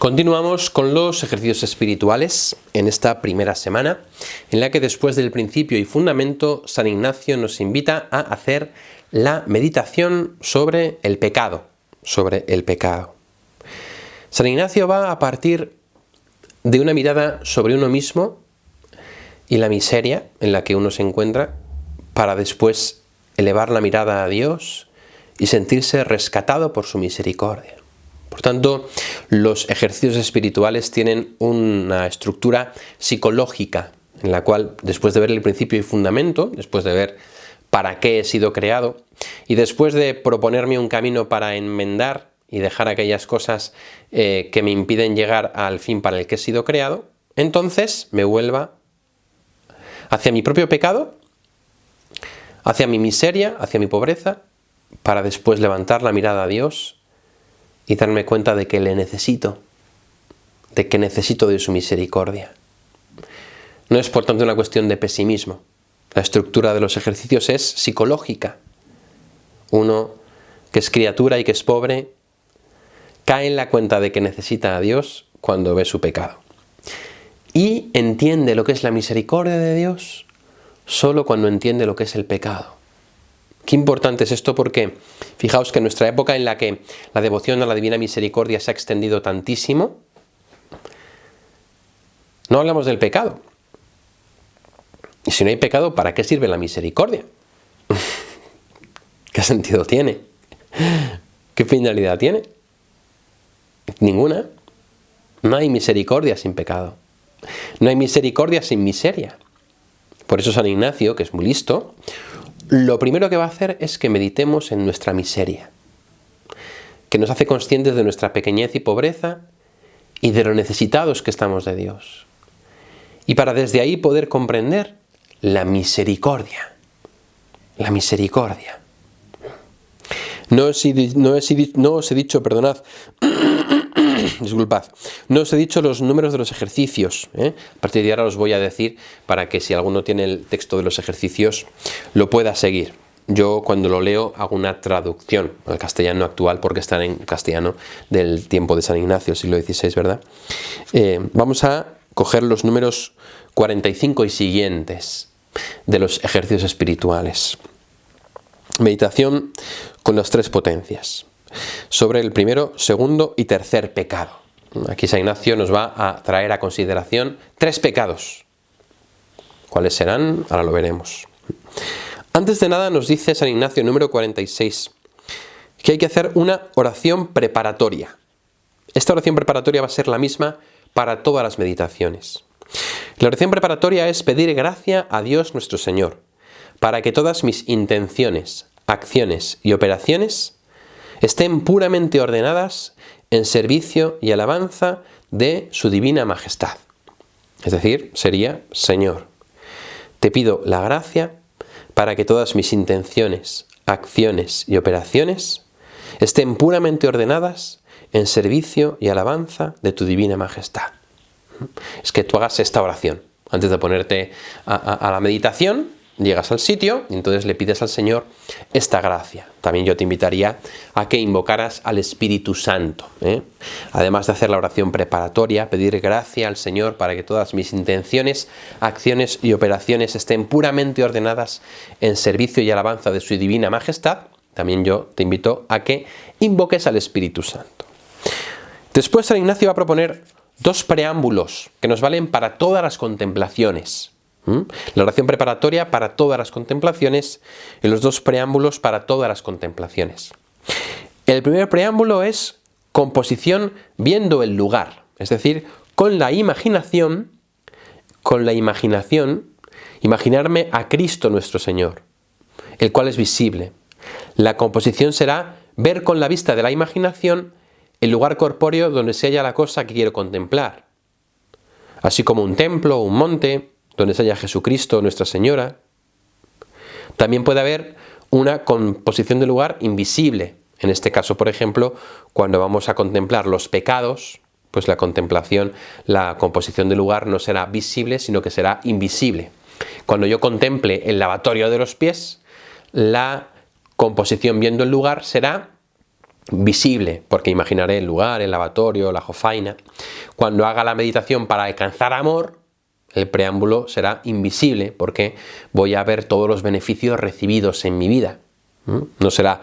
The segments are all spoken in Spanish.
Continuamos con los ejercicios espirituales en esta primera semana, en la que después del principio y fundamento, San Ignacio nos invita a hacer la meditación sobre el pecado, San Ignacio va a partir de una mirada sobre uno mismo y la miseria en la que uno se encuentra, para después elevar la mirada a Dios y sentirse rescatado por su misericordia. Por tanto, los ejercicios espirituales tienen una estructura psicológica en la cual, después de ver el principio y fundamento, después de ver para qué he sido creado y después de proponerme un camino para enmendar y dejar aquellas cosas que me impiden llegar al fin para el que he sido creado, entonces me vuelva hacia mi propio pecado, hacia mi miseria, hacia mi pobreza, para después levantar la mirada a Dios y darme cuenta de que le necesito, de que necesito de su misericordia. No es por tanto una cuestión de pesimismo. La estructura de los ejercicios es psicológica. Uno que es criatura y que es pobre cae en la cuenta de que necesita a Dios cuando ve su pecado. Y entiende lo que es la misericordia de Dios solo cuando entiende lo que es el pecado. Qué importante es esto, porque fijaos que en nuestra época en la que la devoción a la Divina Misericordia se ha extendido tantísimo, no hablamos del pecado. Y si no hay pecado, ¿para qué sirve la misericordia? ¿Qué sentido tiene? ¿Qué finalidad tiene? Ninguna. No hay misericordia sin pecado. No hay misericordia sin miseria. Por eso San Ignacio, que es muy listo, lo primero que va a hacer es que meditemos en nuestra miseria, que nos hace conscientes de nuestra pequeñez y pobreza y de lo necesitados que estamos de Dios. Y para desde ahí poder comprender la misericordia. La misericordia. No os he dicho, perdonad, disculpad, no os he dicho los números de los ejercicios, A partir de ahora os voy a decir para que si alguno tiene el texto de los ejercicios lo pueda seguir. Yo cuando lo leo hago una traducción al castellano actual, porque está en castellano del tiempo de San Ignacio, siglo XVI, ¿verdad? Vamos a coger los números 45 y siguientes de los ejercicios espirituales. Meditación con las tres potencias, sobre el primero, segundo y tercer pecado. Aquí San Ignacio nos va a traer a consideración tres pecados. ¿Cuáles serán? Ahora lo veremos. Antes de nada nos dice San Ignacio, número 46, que hay que hacer una oración preparatoria. Esta oración preparatoria va a ser la misma para todas las meditaciones. La oración preparatoria es pedir gracia a Dios nuestro Señor, para que todas mis intenciones, acciones y operaciones estén puramente ordenadas en servicio y alabanza de su divina majestad. Es decir, sería: Señor, te pido la gracia para que todas mis intenciones, acciones y operaciones estén puramente ordenadas en servicio y alabanza de tu divina majestad. Es que tú hagas esta oración antes de ponerte a la meditación. Llegas al sitio y entonces le pides al Señor esta gracia. También yo te invitaría a que invocaras al Espíritu Santo, Además de hacer la oración preparatoria, pedir gracia al Señor para que todas mis intenciones, acciones y operaciones estén puramente ordenadas en servicio y alabanza de su divina majestad. También yo te invito a que invoques al Espíritu Santo. Después San Ignacio va a proponer dos preámbulos que nos valen para todas las contemplaciones. La oración preparatoria para todas las contemplaciones y los dos preámbulos para todas las contemplaciones. El primer preámbulo es composición viendo el lugar, es decir, con la imaginación, imaginarme a Cristo nuestro Señor, el cual es visible. La composición será ver con la vista de la imaginación el lugar corpóreo donde se halla la cosa que quiero contemplar, así como un templo o un monte donde se halla Jesucristo, Nuestra Señora. También puede haber una composición de lugar invisible. En este caso, por ejemplo, cuando vamos a contemplar los pecados, pues la composición de lugar no será visible, sino que será invisible. Cuando yo contemple el lavatorio de los pies, la composición viendo el lugar será visible, porque imaginaré el lugar, el lavatorio, la jofaina. Cuando haga la meditación para alcanzar amor, el preámbulo será invisible, porque voy a ver todos los beneficios recibidos en mi vida. No será,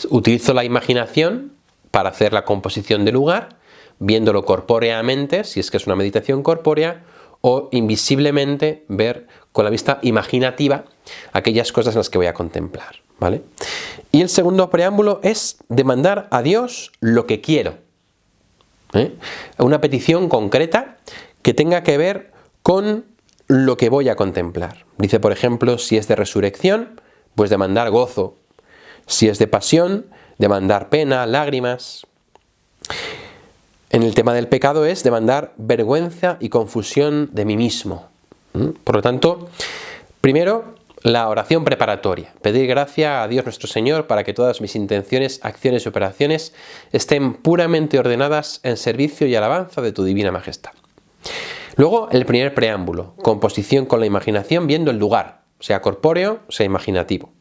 utilizo la imaginación para hacer la composición del lugar, viéndolo corpóreamente, si es que es una meditación corpórea, o invisiblemente ver con la vista imaginativa aquellas cosas en las que voy a contemplar, ¿vale? Y el segundo preámbulo es demandar a Dios lo que quiero, una petición concreta que tenga que ver con lo que voy a contemplar. Dice, por ejemplo, si es de resurrección, pues demandar gozo. Si es de pasión, demandar pena, lágrimas. En el tema del pecado es demandar vergüenza y confusión de mí mismo. Por lo tanto, primero, la oración preparatoria. Pedir gracia a Dios nuestro Señor para que todas mis intenciones, acciones y operaciones estén puramente ordenadas en servicio y alabanza de tu divina majestad. Luego, el primer preámbulo, composición con la imaginación viendo el lugar, sea corpóreo, sea imaginativo.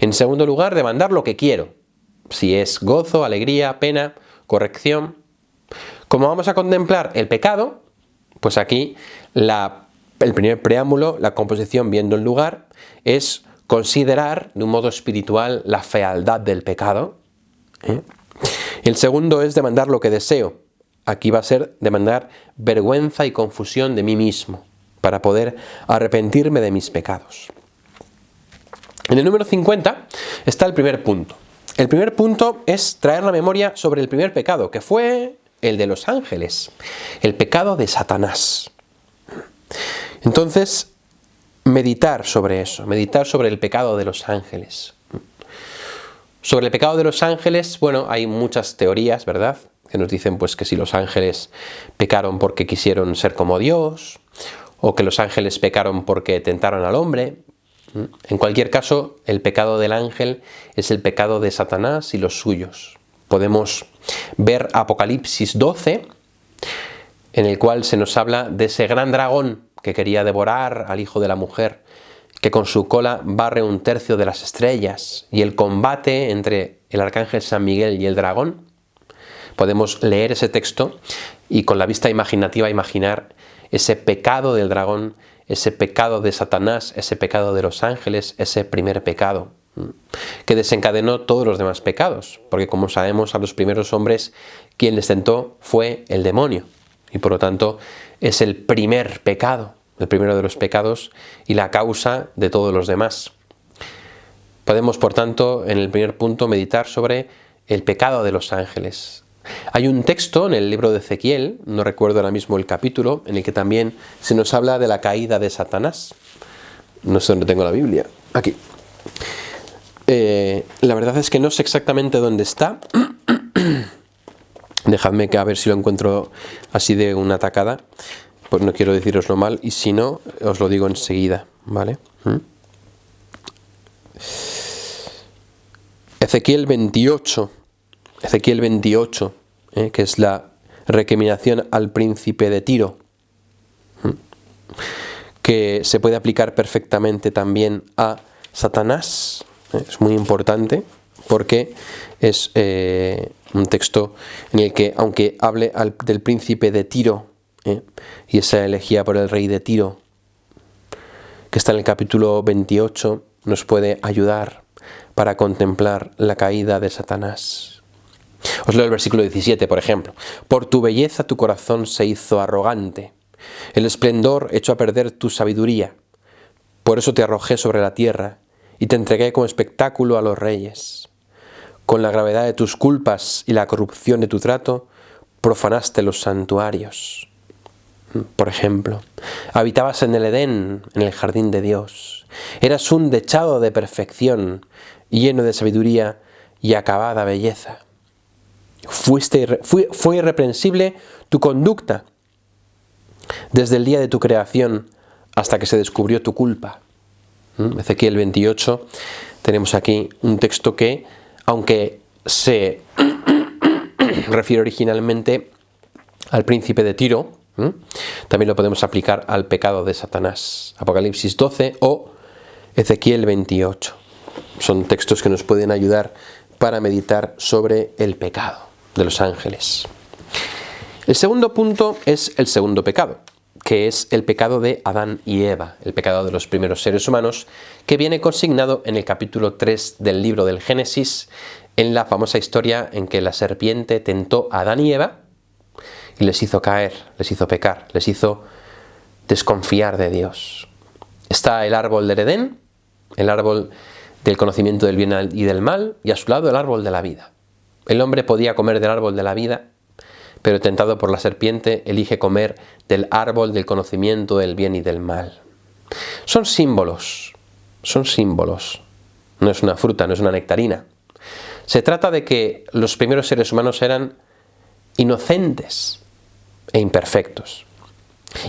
En segundo lugar, demandar lo que quiero, si es gozo, alegría, pena, corrección. Como vamos a contemplar el pecado, pues aquí el primer preámbulo, la composición viendo el lugar, es considerar de un modo espiritual la fealdad del pecado. El segundo es demandar lo que deseo. Aquí va a ser demandar vergüenza y confusión de mí mismo, para poder arrepentirme de mis pecados. En el número 50 está el primer punto. El primer punto es traer la memoria sobre el primer pecado, que fue el de los ángeles, el pecado de Satanás. Entonces, meditar sobre eso, meditar sobre el pecado de los ángeles. Sobre el pecado de los ángeles, bueno, hay muchas teorías, ¿verdad?, que nos dicen pues que si los ángeles pecaron porque quisieron ser como Dios, o que los ángeles pecaron porque tentaron al hombre. En cualquier caso, el pecado del ángel es el pecado de Satanás y los suyos. Podemos ver Apocalipsis 12, en el cual se nos habla de ese gran dragón que quería devorar al hijo de la mujer, que con su cola barre 1/3 de las estrellas, y el combate entre el arcángel San Miguel y el dragón. Podemos leer ese texto y con la vista imaginativa imaginar ese pecado del dragón, ese pecado de Satanás, ese pecado de los ángeles, ese primer pecado, que desencadenó todos los demás pecados, porque como sabemos a los primeros hombres quien les tentó fue el demonio, y por lo tanto es el primer pecado, el primero de los pecados y la causa de todos los demás. Podemos, por tanto, en el primer punto meditar sobre el pecado de los ángeles. Hay un texto en el libro de Ezequiel, no recuerdo ahora mismo el capítulo, en el que también se nos habla de la caída de Satanás. No sé dónde tengo la Biblia. Aquí. La verdad es que no sé exactamente dónde está. Dejadme que a ver si lo encuentro así de una tacada. Pues no quiero deciroslo mal, y si no, os lo digo enseguida, ¿vale? Ezequiel 28. Ezequiel 28, que es la recriminación al príncipe de Tiro, que se puede aplicar perfectamente también a Satanás. Es muy importante porque es un texto en el que, aunque hable del príncipe de Tiro y esa elegía por el rey de Tiro, que está en el capítulo 28, nos puede ayudar para contemplar la caída de Satanás. Os leo el versículo 17, por ejemplo. Por tu belleza tu corazón se hizo arrogante, el esplendor echó a perder tu sabiduría. Por eso te arrojé sobre la tierra y te entregué como espectáculo a los reyes. Con la gravedad de tus culpas y la corrupción de tu trato, profanaste los santuarios. Por ejemplo, habitabas en el Edén, en el jardín de Dios. Eras un dechado de perfección, lleno de sabiduría y acabada belleza. Fue irreprensible tu conducta desde el día de tu creación hasta que se descubrió tu culpa. Ezequiel 28, tenemos aquí un texto que, aunque se refiere originalmente al príncipe de Tiro, también lo podemos aplicar al pecado de Satanás. Apocalipsis 12 o Ezequiel 28. Son textos que nos pueden ayudar para meditar sobre el pecado de los ángeles. El segundo punto es el segundo pecado, que es el pecado de Adán y Eva, el pecado de los primeros seres humanos, que viene consignado en el capítulo 3 del libro del Génesis, en la famosa historia en que la serpiente tentó a Adán y Eva y les hizo caer, les hizo pecar, les hizo desconfiar de Dios. Está el árbol del Edén, el árbol del conocimiento del bien y del mal, y a su lado el árbol de la vida. El hombre podía comer del árbol de la vida, pero tentado por la serpiente elige comer del árbol del conocimiento del bien y del mal. Son símbolos, no es una fruta, no es una nectarina. Se trata de que los primeros seres humanos eran inocentes e imperfectos,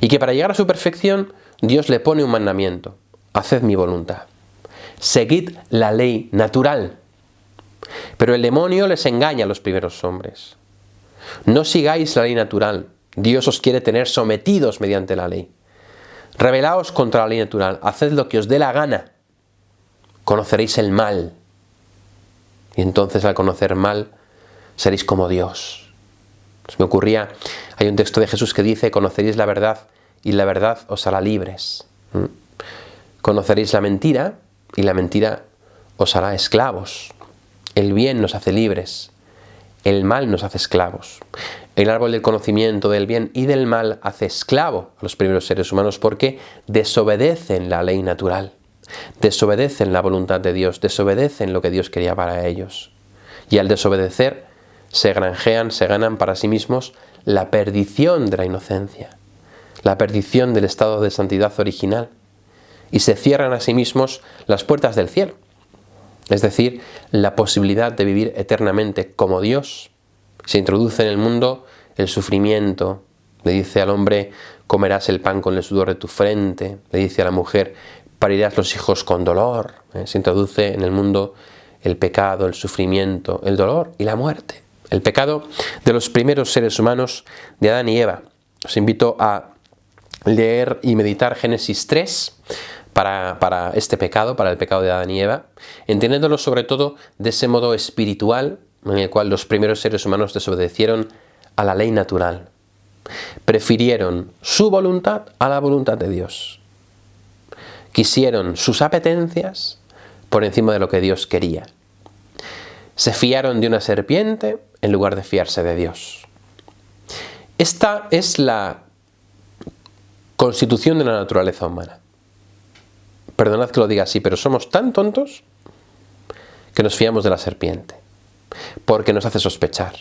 y que para llegar a su perfección Dios le pone un mandamiento: haced mi voluntad, seguid la ley natural. Pero el demonio les engaña a los primeros hombres. No sigáis la ley natural, Dios os quiere tener sometidos mediante la ley. Rebelaos contra la ley natural, haced lo que os dé la gana, conoceréis el mal, y entonces al conocer mal seréis como Dios. Se me ocurría, hay un texto de Jesús que dice: conoceréis la verdad y la verdad os hará libres. Conoceréis la mentira y la mentira os hará esclavos. El bien nos hace libres, el mal nos hace esclavos. El árbol del conocimiento del bien y del mal hace esclavo a los primeros seres humanos porque desobedecen la ley natural, desobedecen la voluntad de Dios, desobedecen lo que Dios quería para ellos. Y al desobedecer se granjean, se ganan para sí mismos la perdición de la inocencia, la perdición del estado de santidad original, y se cierran a sí mismos las puertas del cielo. Es decir, la posibilidad de vivir eternamente como Dios. Se introduce en el mundo el sufrimiento. Le dice al hombre: comerás el pan con el sudor de tu frente. Le dice a la mujer: parirás los hijos con dolor. Se introduce en el mundo el pecado, el sufrimiento, el dolor y la muerte. El pecado de los primeros seres humanos, de Adán y Eva. Os invito a leer y meditar Génesis 3 para este pecado, para el pecado de Adán y Eva, entendiéndolo sobre todo de ese modo espiritual en el cual los primeros seres humanos desobedecieron a la ley natural. Prefirieron su voluntad a la voluntad de Dios. Quisieron sus apetencias por encima de lo que Dios quería. Se fiaron de una serpiente en lugar de fiarse de Dios. Esta es la constitución de la naturaleza humana. Perdonad que lo diga así, pero somos tan tontos que nos fiamos de la serpiente, porque nos hace sospechar.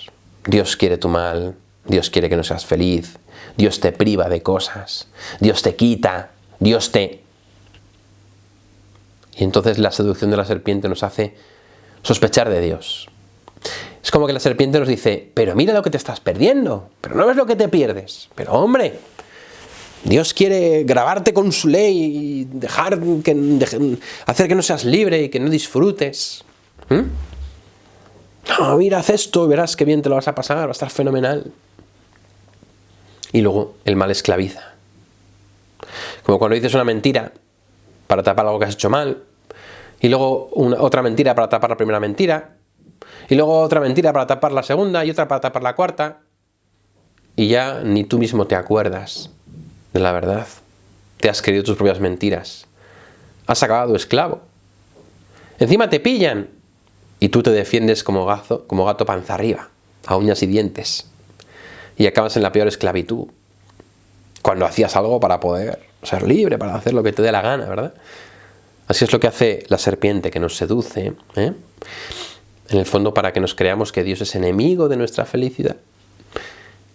Dios quiere tu mal, Dios quiere que no seas feliz, Dios te priva de cosas, Dios te quita, Dios te... Y entonces la seducción de la serpiente nos hace sospechar de Dios. Es como que la serpiente nos dice: pero mira lo que te estás perdiendo, pero no ves lo que te pierdes. Pero hombre, Dios quiere grabarte con su ley y hacer que no seas libre y que no disfrutes. No, mira, haz esto y verás qué bien te lo vas a pasar, va a estar fenomenal. Y luego el mal esclaviza. Como cuando dices una mentira para tapar algo que has hecho mal, y luego otra mentira para tapar la primera mentira, y luego otra mentira para tapar la segunda y otra para tapar la cuarta, y ya ni tú mismo te acuerdas de la verdad. Te has creído tus propias mentiras. Has acabado esclavo. Encima te pillan y tú te defiendes como gato panza arriba, a uñas y dientes. Y acabas en la peor esclavitud. Cuando hacías algo para poder ser libre, para hacer lo que te dé la gana, ¿verdad? Así es lo que hace la serpiente, que nos seduce, en el fondo para que nos creamos que Dios es enemigo de nuestra felicidad.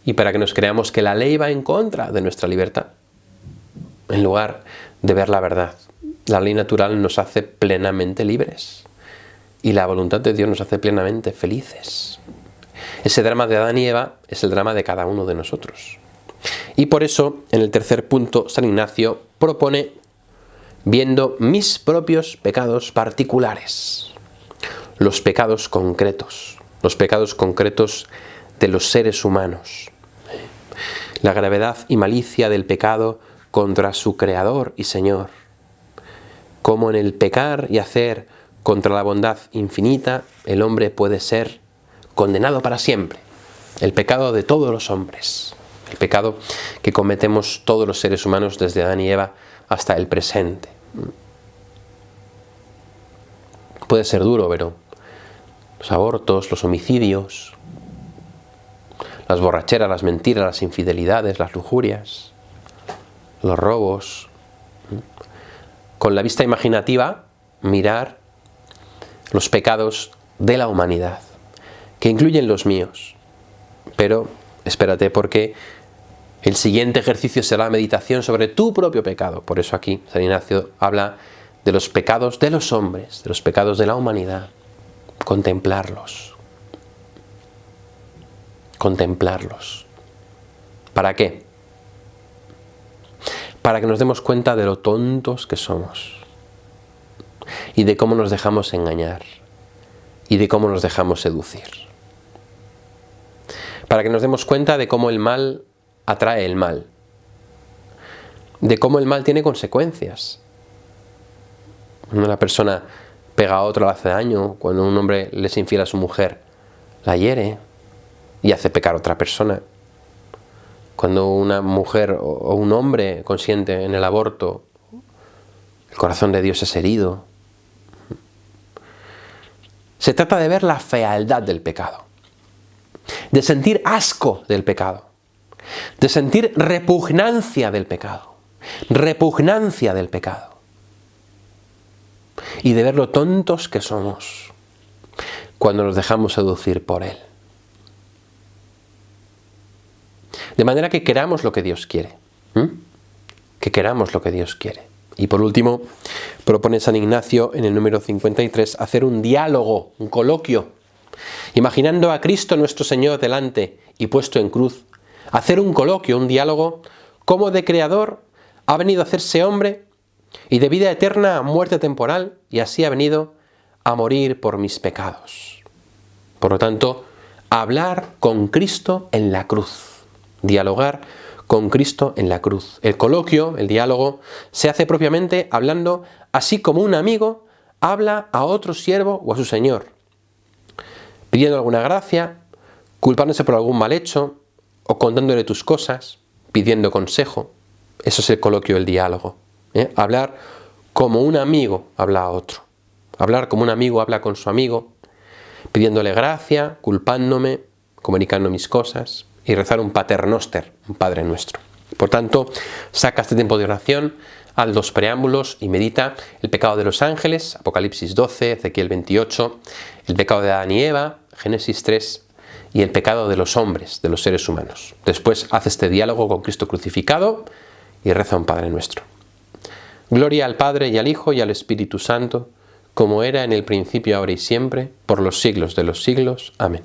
Y para que nos creamos que la ley va en contra de nuestra libertad, en lugar de ver la verdad. La ley natural nos hace plenamente libres y la voluntad de Dios nos hace plenamente felices. Ese drama de Adán y Eva es el drama de cada uno de nosotros. Y por eso, en el tercer punto, San Ignacio propone: viendo mis propios pecados particulares, los pecados concretos de los seres humanos. La gravedad y malicia del pecado contra su Creador y Señor. Cómo en el pecar y hacer contra la bondad infinita, el hombre puede ser condenado para siempre. El pecado de todos los hombres, el pecado que cometemos todos los seres humanos desde Adán y Eva hasta el presente. Puede ser duro, pero los abortos, los homicidios, las borracheras, las mentiras, las infidelidades, las lujurias, los robos. Con la vista imaginativa, mirar los pecados de la humanidad, que incluyen los míos. Pero espérate, porque el siguiente ejercicio será la meditación sobre tu propio pecado. Por eso aquí San Ignacio habla de los pecados de los hombres, de los pecados de la humanidad. Contemplarlos. Contemplarlos. ¿Para qué? Para que nos demos cuenta de lo tontos que somos y de cómo nos dejamos engañar y de cómo nos dejamos seducir. Para que nos demos cuenta de cómo el mal atrae el mal, de cómo el mal tiene consecuencias. Cuando una persona pega a otro, le hace daño, cuando un hombre le es infiel a su mujer, la hiere y hace pecar a otra persona. Cuando una mujer o un hombre consiente en el aborto, el corazón de Dios es herido. Se trata de ver la fealdad del pecado, de sentir asco del pecado, de sentir repugnancia del pecado, y de ver lo tontos que somos cuando nos dejamos seducir por él. De manera que queramos lo que Dios quiere. Que queramos lo que Dios quiere. Y por último, propone San Ignacio en el número 53 hacer un diálogo, un coloquio, imaginando a Cristo nuestro Señor delante y puesto en cruz. Hacer un coloquio, un diálogo, cómo de creador ha venido a hacerse hombre y de vida eterna a muerte temporal, y así ha venido a morir por mis pecados. Por lo tanto, hablar con Cristo en la cruz. Dialogar con Cristo en la cruz. El coloquio, el diálogo, se hace propiamente hablando así como un amigo habla a otro siervo o a su señor, pidiendo alguna gracia, culpándose por algún mal hecho o contándole tus cosas, pidiendo consejo. Eso es el coloquio, el diálogo. Hablar como un amigo habla a otro. Hablar como un amigo habla con su amigo, pidiéndole gracia, culpándome, comunicando mis cosas, y rezar un paternoster, un Padre Nuestro. Por tanto, saca este tiempo de oración, haz los preámbulos y medita el pecado de los ángeles, Apocalipsis 12, Ezequiel 28, el pecado de Adán y Eva, Génesis 3, y el pecado de los hombres, de los seres humanos. Después haz este diálogo con Cristo crucificado y reza un Padre Nuestro. Gloria al Padre y al Hijo y al Espíritu Santo, como era en el principio, ahora y siempre, por los siglos de los siglos. Amén.